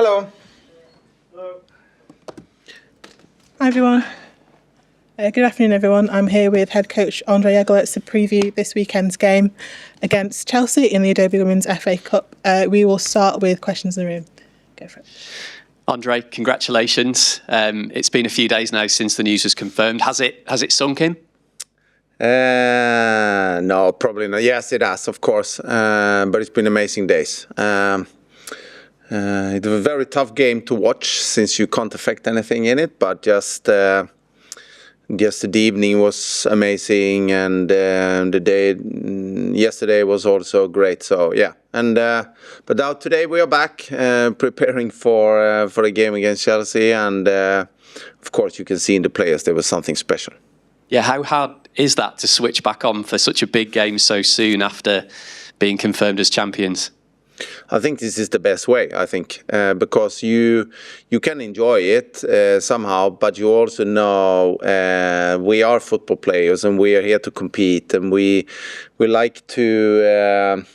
Hello. Hi everyone. Good afternoon everyone. I'm here with head coach Andrée Jeglertz to preview this weekend's game against Chelsea in the Adobe Women's FA Cup. We will start with questions in the room. Go for it. Andrée, congratulations. It's been a few days now since the news was confirmed. Has it sunk in? No, probably not. Yes, it has, of course. But it's been amazing days. It was a very tough game to watch since you can't affect anything in it. But just the evening was amazing, and the day yesterday was also great. So yeah, and but now today we are back preparing for the game against Chelsea, and of course you can see in the players there was something special. Yeah, how hard is that to switch back on for such a big game so soon after being confirmed as champions? I think this is the best way, I think, because you can enjoy it somehow, but you also know we are football players and we are here to compete, and we like to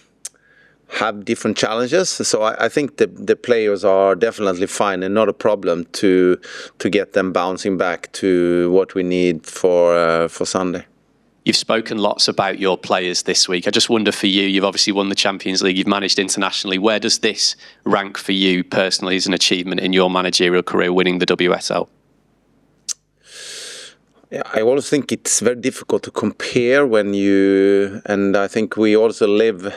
have different challenges. So I think the players are definitely fine and not a problem to get them bouncing back to what we need for Sunday. You've spoken lots about your players this week. I just wonder for you, you've obviously won the Champions League, you've managed internationally. Where does this rank for you personally as an achievement in your managerial career, winning the WSL? Yeah, I always think it's very difficult to compare and I think we also live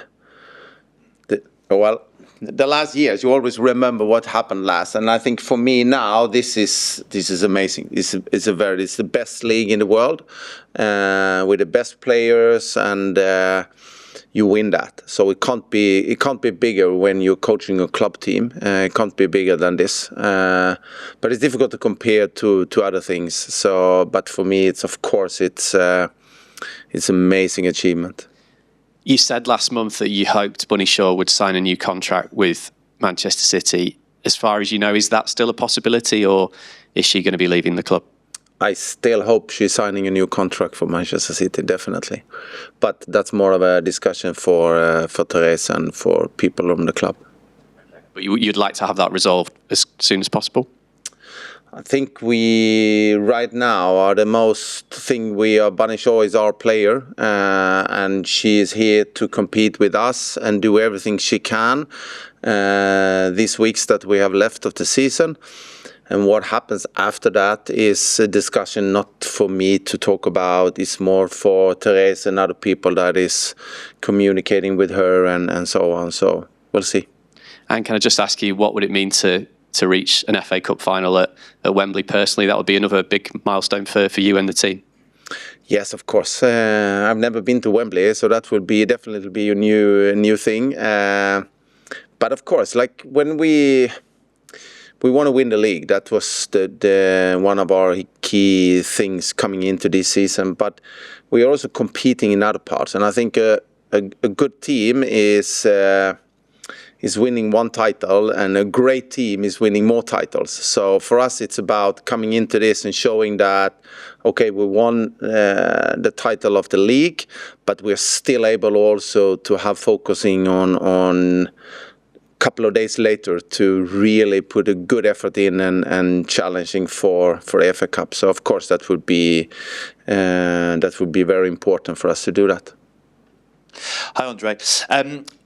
the last years, you always remember what happened last, and I think for me now this is amazing. It's the best league in the world with the best players, and you win that. So it can't be bigger when you're coaching a club team. It can't be bigger than this. But it's difficult to compare to other things. So, but for me, it's amazing achievement. You said last month that you hoped Bunny Shaw would sign a new contract with Manchester City. As far as you know, is that still a possibility, or is she going to be leaving the club? I still hope she's signing a new contract for Manchester City, definitely. But that's more of a discussion for Therese and for people from the club. But you'd like to have that resolved as soon as possible? I think we right now are the most thing we are. Bunny Shaw is our player, and she is here to compete with us and do everything she can these weeks that we have left of the season. And what happens after that is a discussion not for me to talk about. It's more for Therese and other people that is communicating with her and so on. So we'll see. And can I just ask you, what would it mean to reach an FA Cup final at Wembley personally? That would be another big milestone for you and the team. Yes, of course. I've never been to Wembley, so that would definitely be a new thing. But of course, like when we want to win the league, that was the one of our key things coming into this season. But we are also competing in other parts, and I think a good team is winning one title, and a great team is winning more titles. So for us, it's about coming into this and showing that, okay, we won the title of the league, but we're still able also to have focusing on a couple of days later to really put a good effort in and challenging for the FA Cup. So of course that would be very important for us to do that. Hi, Andrée.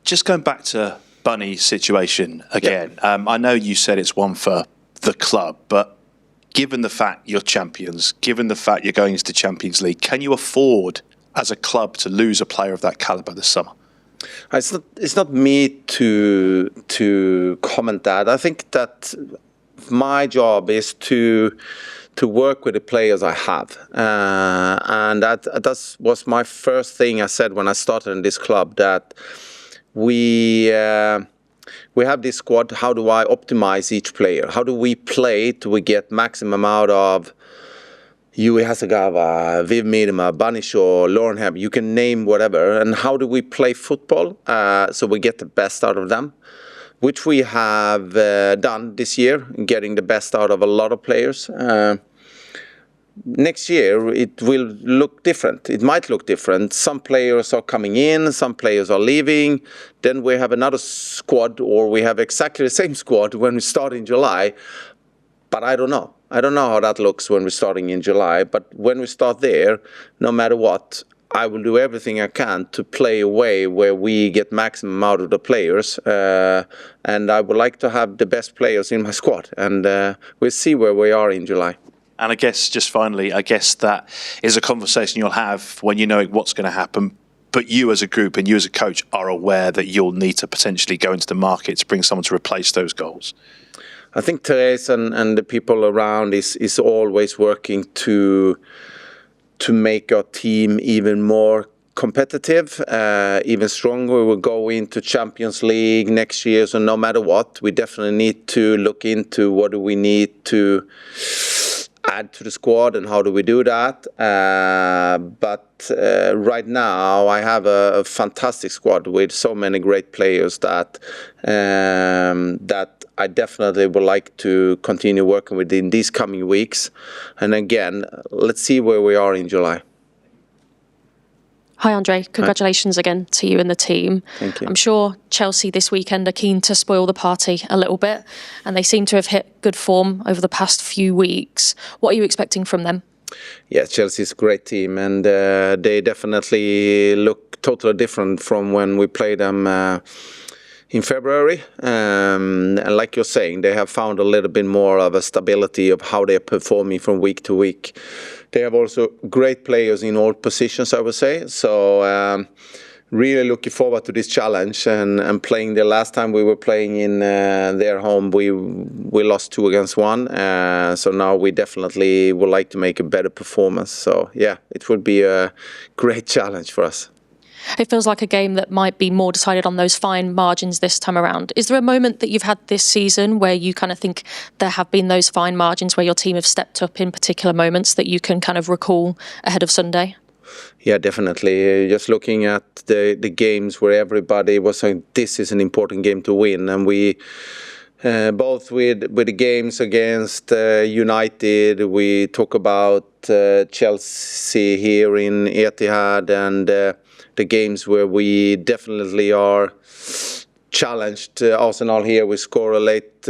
Just going back to Bunny's situation again. Yeah. I know you said it's one for the club, but given the fact you're champions, given the fact you're going into the Champions League, can you afford as a club to lose a player of that caliber this summer? It's not me to comment that. I think that my job is to work with the players I have, and that was my first thing I said when I started in this club, that we have this squad. How do I optimize each player? How do we play till we get maximum out of Yui Hasegawa, Viv Miedema, Bunny Shaw, Lauren Hebb? You can name whatever. And how do we play football so we get the best out of them? Which we have done this year, getting the best out of a lot of players. next year it will look different. It might look different. Some players are coming in, some players are leaving. Then we have another squad, or we have exactly the same squad when we start in July. But I don't know. I don't know how that looks when we're starting in July. But when we start there, no matter what, I will do everything I can to play a way where we get maximum out of the players. And I would like to have the best players in my squad. And we'll see where we are in July. And I guess, just finally, I guess that is a conversation you'll have when you know what's going to happen. But you as a group and you as a coach are aware that you'll need to potentially go into the market to bring someone to replace those goals. I think Therese and the people around is always working to make our team even more competitive, even stronger. We will go into Champions League next year, so no matter what, we definitely need to look into what do we need to add to the squad and how do we do that. But right now I have a fantastic squad with so many great players that I definitely would like to continue working with in these coming weeks. And again, let's see where we are in July. Hi, André. Congratulations again to you and the team. Thank you. I'm sure Chelsea this weekend are keen to spoil the party a little bit, and they seem to have hit good form over the past few weeks. What are you expecting from them? Yeah, Chelsea's a great team, and they definitely look totally different from when we played them in February. And like you're saying, they have found a little bit more of a stability of how they're performing from week to week. They have also great players in all positions, I would say. So really looking forward to this challenge and playing. The last time we were playing in their home, we lost 2-1. So now we definitely would like to make a better performance. So yeah, it would be a great challenge for us. It feels like a game that might be more decided on those fine margins this time around. Is there a moment that you've had this season where you kind of think there have been those fine margins where your team have stepped up in particular moments that you can kind of recall ahead of Sunday? Yeah, definitely. Just looking at the games where everybody was saying this is an important game to win, and we both with the games against United, we talk about Chelsea here in Etihad, and the games where we definitely are challenged. Arsenal here, we score a late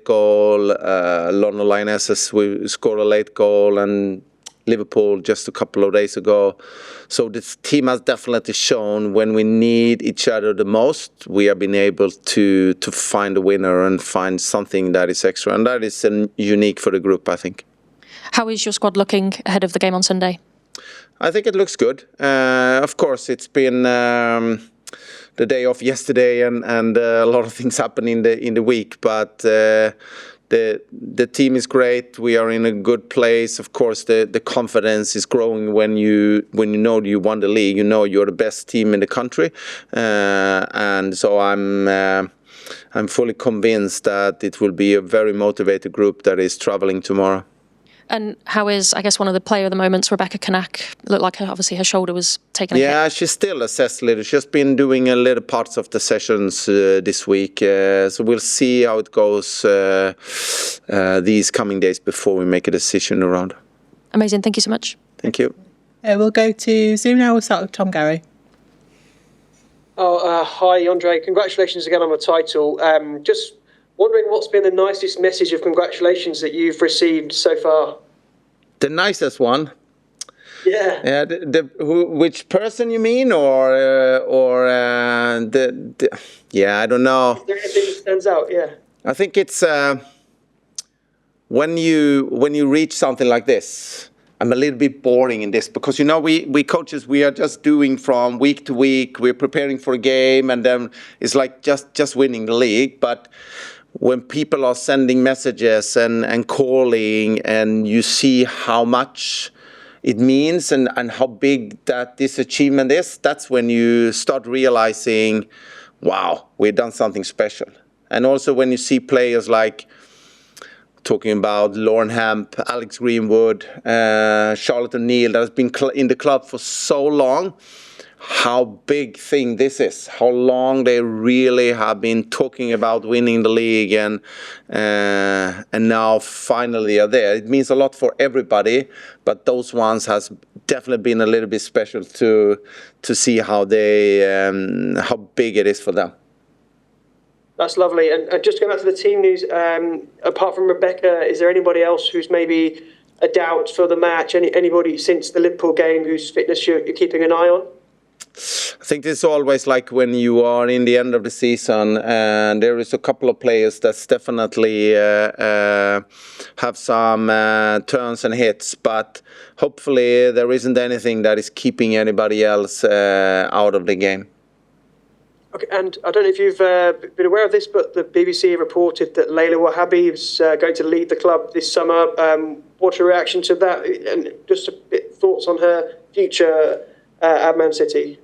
goal. London Lionesses, we score a late goal, and Liverpool just a couple of days ago. So this team has definitely shown when we need each other the most, we have been able to find a winner and find something that is extra, and that is unique for the group, I think. How is your squad looking ahead of the game on Sunday? I think it looks good. Of course, it's been the day off yesterday, and a lot of things happen in the week. But the team is great. We are in a good place. Of course, the confidence is growing when you know you won the league. You know you're the best team in the country, and so I'm fully convinced that it will be a very motivated group that is traveling tomorrow. And how is, I guess, one of the player of the moments, Rebecca Knaak? Looked like obviously her shoulder was taken a hit. Yeah, she's still assessed a little. She's been doing a little parts of the sessions this week. So we'll see how it goes these coming days before we make a decision around. Amazing. Thank you so much. Thank you. We'll go to Zoom now. We'll start with Tom Gary. Hi, André. Congratulations again on the title. Just wondering what's been the nicest message of congratulations that you've received so far? The nicest one? Yeah. Yeah. Which person you mean, or yeah, I don't know. Is there anything that stands out? Yeah. I think it's when you reach something like this. I'm a little bit boring in this because, you know, we coaches, we are just doing from week to week. We're preparing for a game, and then it's like just winning the league. But when people are sending messages and calling, and you see how much it means and how big that this achievement is, that's when you start realizing, wow, we've done something special. And also when you see players like, talking about Lauren Hemp, Alex Greenwood, Charlotte O'Neill, that has been in the club for so long, how big thing this is, how long they really have been talking about winning the league, and now finally are there. It means a lot for everybody, but those ones has definitely been a little bit special to see how big it is for them. That's lovely. And just going back to the team news, apart from Rebecca, is there anybody else who's maybe a doubt for the match? Anybody since the Liverpool game whose fitness you're keeping an eye on? I think it's always like when you are in the end of the season, and there is a couple of players that's definitely have some turns and hits, but hopefully there isn't anything that is keeping anybody else out of the game. Okay, and I don't know if you've been aware of this, but the BBC reported that Leila Ouahabi is going to lead the club this summer. What's your reaction to that? And just a bit thoughts on her future at Man City?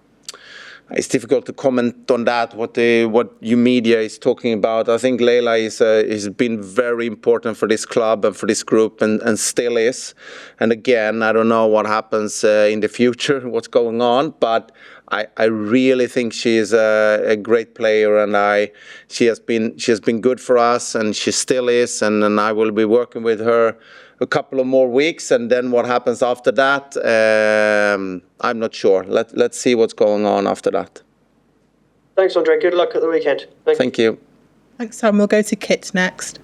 It's difficult to comment on that, what you media is talking about. I think Leila has been very important for this club and for this group, and still is. And again, I don't know what happens in the future, what's going on, but I really think she is a great player, and she has been good for us, and she still is, and I will be working with her a couple of more weeks, and then what happens after that, I'm not sure. Let's see what's going on after that. Thanks, André. Good luck at the weekend. Thank you. Thanks, Sam. We'll go to Kit next.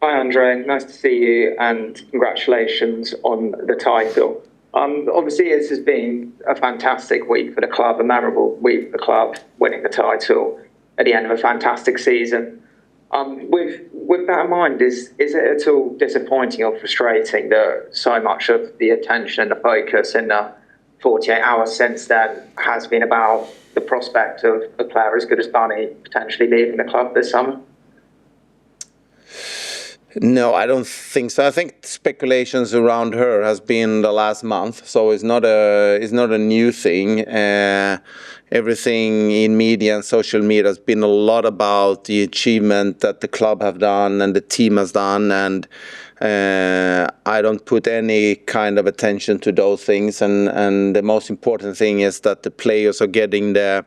Hi, André. Nice to see you, and congratulations on the title. Obviously, this has been a fantastic week for the club, a memorable week for the club, winning the title at the end of a fantastic season. With that in mind, is it at all disappointing or frustrating that so much of the attention and the focus in the 48 hours since then has been about the prospect of a player as good as Bunny potentially leaving the club this summer? No, I don't think so. I think speculations around her has been the last month, so it's not a new thing. Everything in media and social media has been a lot about the achievement that the club have done and the team has done, and I don't put any kind of attention to those things, and the most important thing is that the players are getting the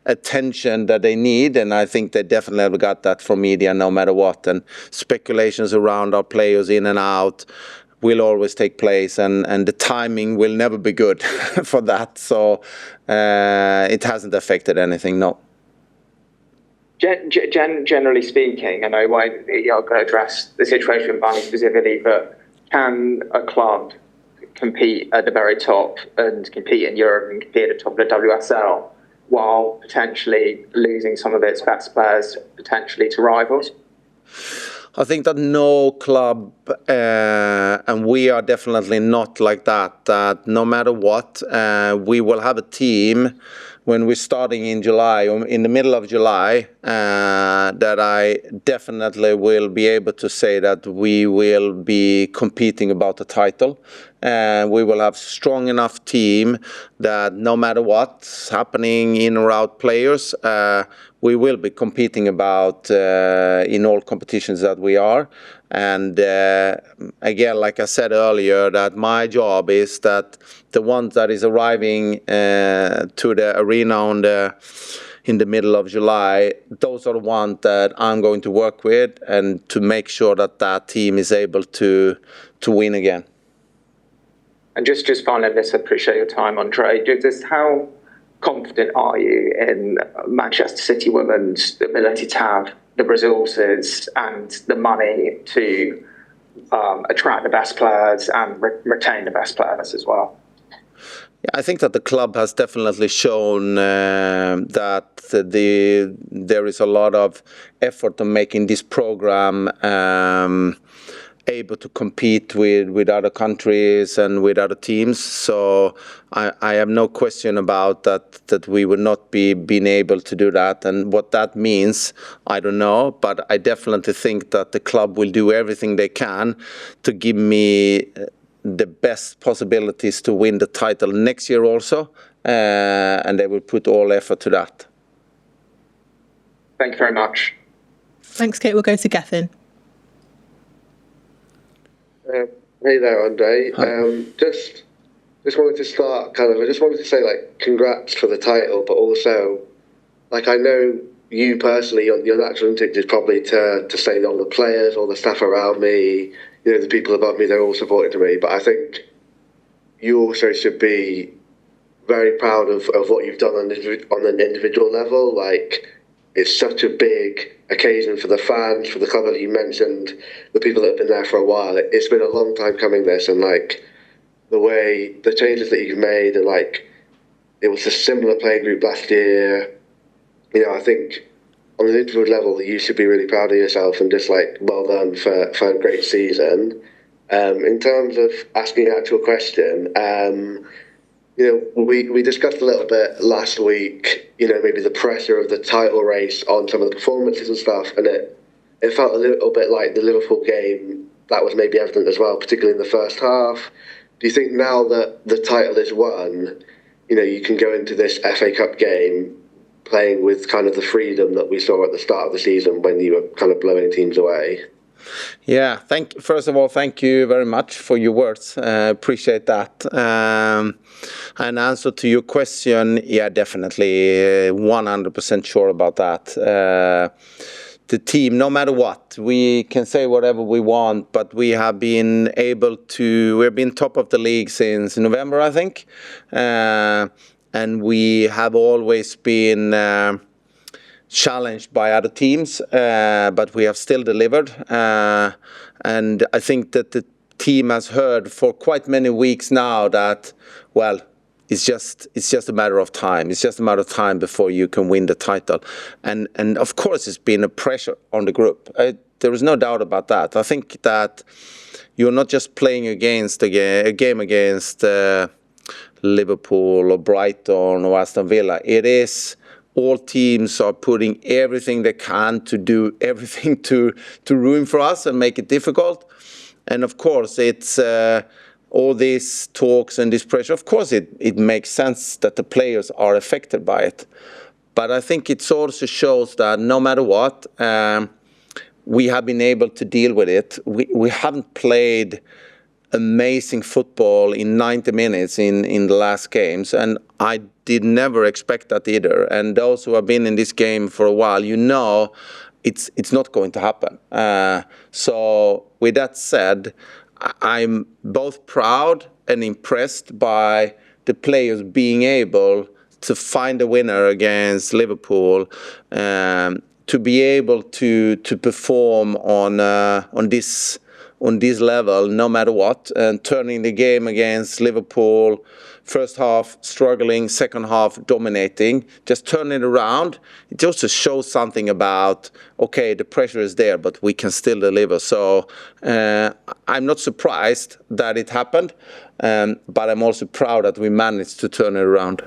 attention that they need, and I think they definitely have got that from media no matter what. And speculations around our players in and out will always take place, and the timing will never be good for that, so it hasn't affected anything, no. Generally speaking, I know you're going to address the situation with Barney specifically, but can a club compete at the very top and compete in Europe and compete at the top of the WSL while potentially losing some of its best players potentially to rivals? I think that no club, and we are definitely not like that no matter what, we will have a team when we're starting in July, or in the middle of July, that I definitely will be able to say that we will be competing about the title. We will have strong enough team that no matter what's happening in or out players, we will be competing about in all competitions that we are. And again, like I said earlier, that my job is that the ones that is arriving to the arena in the middle of July, those are the ones that I'm going to work with, and to make sure that that team is able to win again. And just finally, I appreciate your time, André. Just how confident are you in Manchester City women's ability to have the resources and the money to attract the best players and retain the best players as well? Yeah, I think that the club has definitely shown that there is a lot of effort on making this program able to compete with other countries and with other teams. So I have no question about that we would not be being able to do that. And what that means, I don't know, but I definitely think that the club will do everything they can to give me the best possibilities to win the title next year also, and they will put all effort to that. Thank you very much. Thanks, Kate. We'll go to Gethin. Hey there, André. Just just wanted to start I just wanted to say, like, congrats for the title, but also, like, I know you personally, your natural instinct is probably to say that all the players, all the staff around me, the people above me, they're all supporting me. But I think you also should be very proud of what you've done on an individual level. Like, it's such a big occasion for the fans, for the club that you mentioned, the people that have been there for a while. It's been a long time coming, this, and like the changes that you've made, and like it was a similar playing group last year. I think on an individual level, you should be really proud of yourself and just like well done for a great season. In terms of asking an actual question, we discussed a little bit last week, maybe the pressure of the title race on some of the performances and stuff, and it felt a little bit like the Liverpool game. That was maybe evident as well, particularly in the first half. Do you think now that the title is won, you can go into this FA Cup game playing with kind of the freedom that we saw at the start of the season when you were kind of blowing teams away? Yeah, first of all, thank you very much for your words. Appreciate that. An answer to your question, yeah, definitely 100% sure about that. The team, no matter what, we can say whatever we want, but we have been we've been top of the league since November, I think. And we have always been challenged by other teams, but we have still delivered. And I think that the team has heard for quite many weeks now that, well, it's just a matter of time. It's just a matter of time before you can win the title. And of course, it's been a pressure on the group. There is no doubt about that. I think that you're not just playing against a game against Liverpool or Brighton or Aston Villa. It is all teams are putting everything they can to do everything to ruin for us and make it difficult. And of course, it's all these talks and this pressure. Of course, it makes sense that the players are affected by it. But I think it also shows that no matter what, we have been able to deal with it. We haven't played amazing football in 90 minutes in the last games, and I did never expect that either. And those who have been in this game for a while, it's not going to happen. So with that said, I'm both proud and impressed by the players being able to find a winner against Liverpool, to be able to perform on this level no matter what, and turning the game against Liverpool, first half struggling, second half dominating, just turn it around. It also shows something about, okay, the pressure is there, but we can still deliver. So I'm not surprised that it happened, but I'm also proud that we managed to turn it around.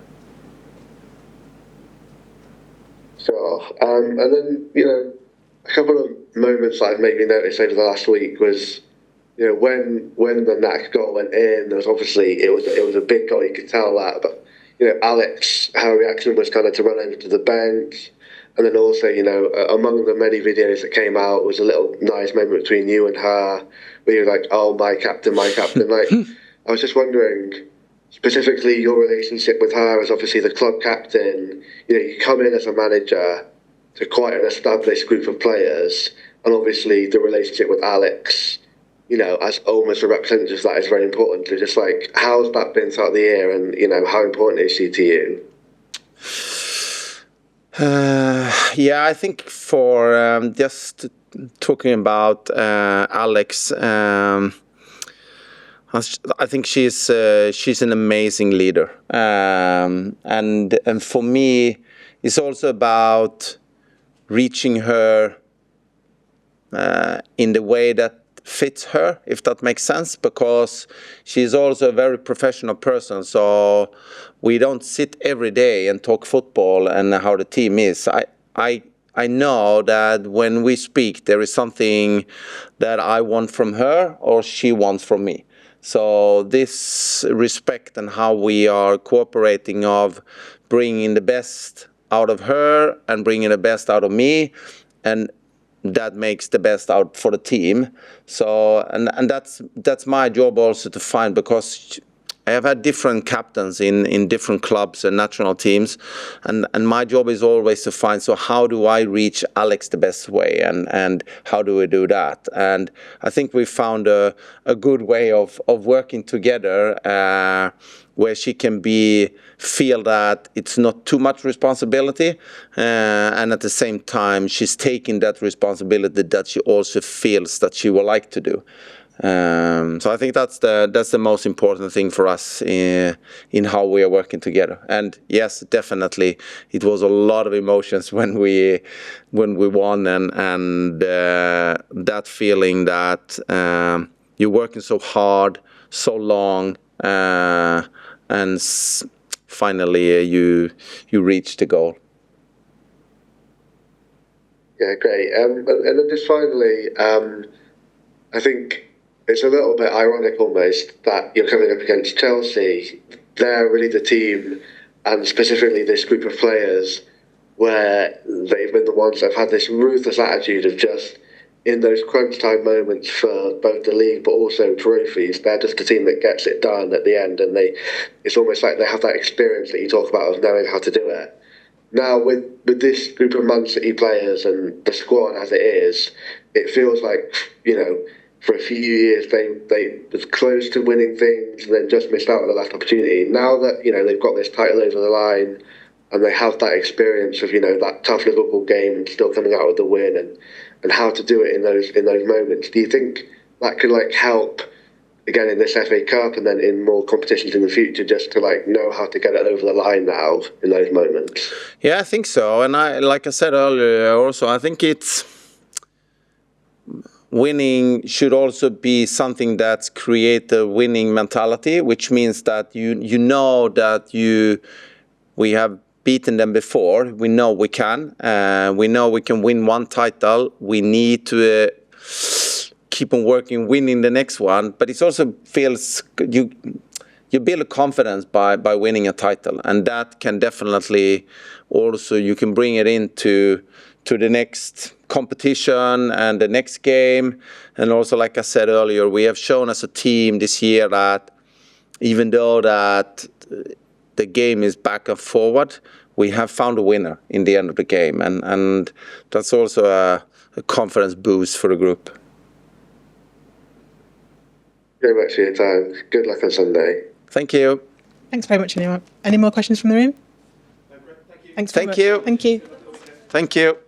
Sure. And then, a couple of moments I've maybe noticed over the last week was, when the Knaak goal went in, there was obviously, it was a big goal, you could tell that, but, Alex, her reaction was kind of to run over to the bench. And then also, among the many videos that came out was a little nice moment between you and her, where you're like, oh, my captain. Like, I was just wondering, specifically your relationship with her as obviously the club captain. You come in as a manager to quite an established group of players, and obviously the relationship with Alex, as almost a representative of that is very important. So just like, how's that been throughout the year, and how important is she to you? Yeah, I think for just talking about Alex, I think she's an amazing leader, and for me, it's also about reaching her in the way that fits her, if that makes sense, because she's also a very professional person. So we don't sit every day and talk football and how the team is. I know that when we speak, there is something that I want from her or she wants from me. So this respect and how we are cooperating of bringing the best out of her and bringing the best out of me, and that makes the best out for the team. So and that's my job also to find, because I have had different captains in different clubs and national teams, and my job is always to find, so how do I reach Alex the best way, and how do we do that? And I think we found a good way of working together, where she can feel that it's not too much responsibility, and at the same time she's taking that responsibility that she also feels that she would like to do. So I think that's the most important thing for us in how we are working together. And yes, definitely, it was a lot of emotions when we won, and that feeling that you're working so hard, so long, and finally you reach the goal. Yeah, great. And then just finally, I think it's a little bit ironic almost that you're coming up against Chelsea. They're really the team, and specifically this group of players, where they've been the ones that have had this ruthless attitude of just, in those crunch time moments for both the league but also trophies, they're just the team that gets it done at the end, and it's almost like they have that experience that you talk about of knowing how to do it. Now with this group of Man City players and the squad as it is, it feels like, for a few years they was close to winning things and then just missed out on the last opportunity. Now that they've got this title over the line and they have that experience of that tough Liverpool game and still coming out with the win and how to do it in those moments, do you think that could help again in this FA Cup and then in more competitions in the future, just to know how to get it over the line now in those moments? Yeah, I think so. And like I said earlier, also I think winning should also be something that creates a winning mentality, which means that you know that we have beaten them before. We know we can. We know we can win one title. We need to keep on working, winning the next one. But it also feels you build a confidence by winning a title, and that can definitely also, you can bring it into the next competition and the next game. And also, like I said earlier, we have shown as a team this year that even though that the game is back and forward, we have found a winner in the end of the game, and that's also a confidence boost for the group. Very much for your time. Good luck on Sunday. Thank you. Thanks very much, anyone. Any more questions from the room? Thank you. Thank you. Thank you.